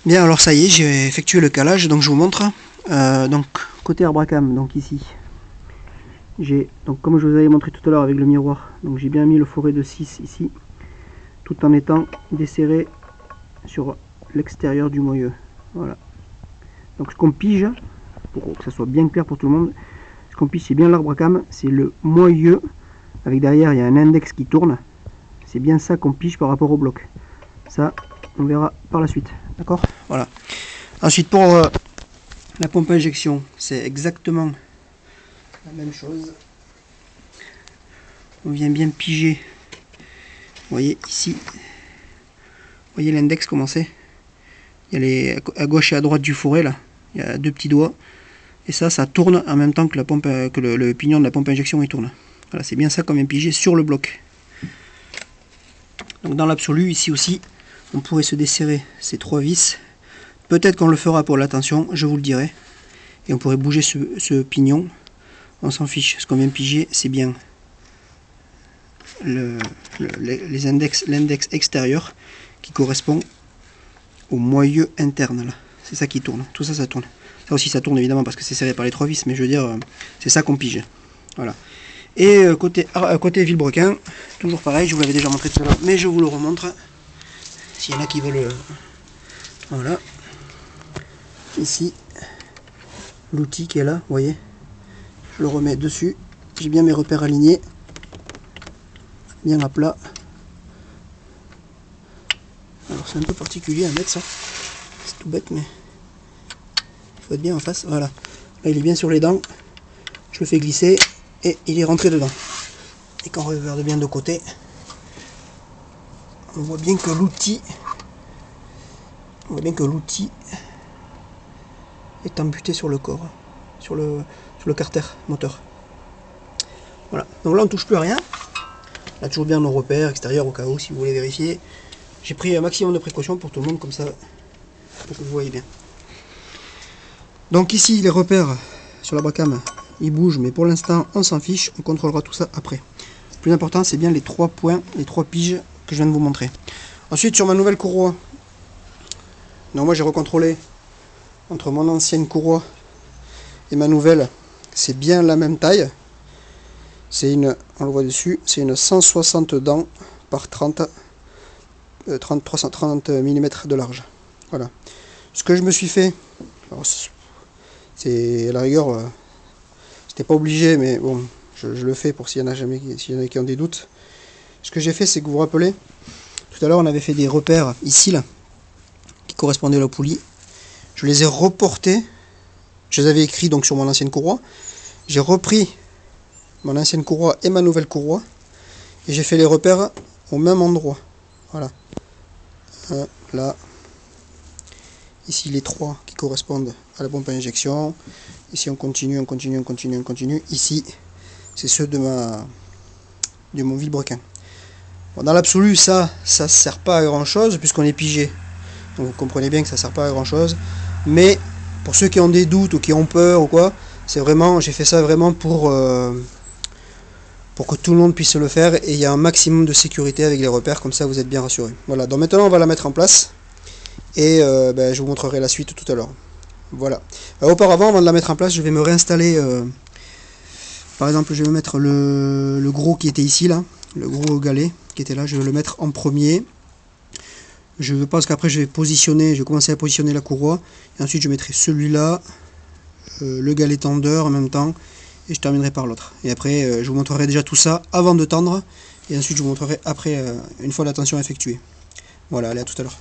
Bien, alors ça y est, j'ai effectué le calage, donc je vous montre. Donc côté Arbracam, donc ici, j'ai, donc comme je vous avais montré tout à l'heure avec le miroir, donc j'ai bien mis le forêt de 6 ici, tout en étant desserré sur l'extérieur du moyeu. Voilà. Donc ce qu'on pige, pour que ça soit bien clair pour tout le monde, ce qu'on pige c'est bien l'Arbracam, c'est le moyeu, avec derrière il y a un index qui tourne. C'est bien ça qu'on pige par rapport au bloc. Ça, on verra par la suite. D'accord? Voilà. Ensuite, pour la pompe à injection, c'est exactement la même chose. On vient bien piger. Vous voyez ici, vous voyez l'index comment c'est. Il y a les à gauche et à droite du fourré là. Il y a deux petits doigts. Et ça tourne en même temps que la pompe, que le pignon de la pompe à injection il tourne. Voilà, c'est bien ça qu'on vient piger sur le bloc. Donc dans l'absolu, ici aussi, on pourrait se desserrer ces trois vis. Peut-être qu'on le fera pour la tension, je vous le dirai. Et on pourrait bouger ce pignon. On s'en fiche. Ce qu'on vient piger, c'est bien l'index extérieur qui correspond au moyeu interne. Là. C'est ça qui tourne. Tout ça, ça tourne. Ça aussi, ça tourne évidemment parce que c'est serré par les trois vis. Mais je veux dire, c'est ça qu'on pige. Voilà. Et côté vilebrequin, toujours pareil. Je vous l'avais déjà montré tout à l'heure. Mais je vous le remontre. S'il y en a qui veulent... Voilà. Ici, l'outil qui est là, vous voyez. Je le remets dessus. J'ai bien mes repères alignés. Bien à plat. Alors c'est un peu particulier à mettre ça. C'est tout bête mais il faut être bien en face. Voilà. Là il est bien sur les dents. Je le fais glisser et il est rentré dedans. Et quand on regarde bien de côté, on voit bien que l'outil est embuté sur le corps, sur le carter moteur. Voilà. Donc là on ne touche plus à rien. On a toujours bien nos repères extérieurs au cas où si vous voulez vérifier. J'ai pris un maximum de précautions pour tout le monde comme ça, pour que vous voyez bien. Donc ici les repères sur la Bracam, ils bougent, mais pour l'instant on s'en fiche, on contrôlera tout ça après. Le plus important c'est bien les trois points, les trois piges que je viens de vous montrer. Ensuite sur ma nouvelle courroie, donc moi j'ai recontrôlé entre mon ancienne courroie et ma nouvelle, c'est bien la même taille. C'est une, on le voit dessus, c'est une 160 dents par 30 mm de large. Voilà. Ce que je me suis fait, c'est à la rigueur, c'était pas obligé, mais bon, je le fais pour s'il y en a qui ont des doutes. Ce que j'ai fait, c'est que vous vous rappelez, tout à l'heure on avait fait des repères ici là, qui correspondaient à la poulie. Je les ai reportés, je les avais écrits donc sur mon ancienne courroie. J'ai repris mon ancienne courroie et ma nouvelle courroie et j'ai fait les repères au même endroit. Voilà. Là, ici les trois qui correspondent à la pompe à injection. Ici on continue. Ici c'est ceux de mon vilebrequin. Bon, dans l'absolu ça sert pas à grand chose puisqu'on est pigé. Donc vous comprenez bien que ça sert pas à grand chose. Mais pour ceux qui ont des doutes ou qui ont peur ou quoi, c'est vraiment, j'ai fait ça vraiment pour que tout le monde puisse le faire et il y a un maximum de sécurité avec les repères, comme ça vous êtes bien rassurés. Voilà, donc maintenant on va la mettre en place et je vous montrerai la suite tout à l'heure. Voilà. Auparavant, avant de la mettre en place, je vais me réinstaller. Par exemple, je vais mettre le gros qui était ici, là, le gros galet qui était là, je vais le mettre en premier. Je pense qu'après je vais commencer à positionner la courroie et ensuite je mettrai celui-là, le galet tendeur en même temps. Et je terminerai par l'autre. Et après, je vous montrerai déjà tout ça avant de tendre. Et ensuite, je vous montrerai après, une fois la tension effectuée. Voilà, allez, à tout à l'heure.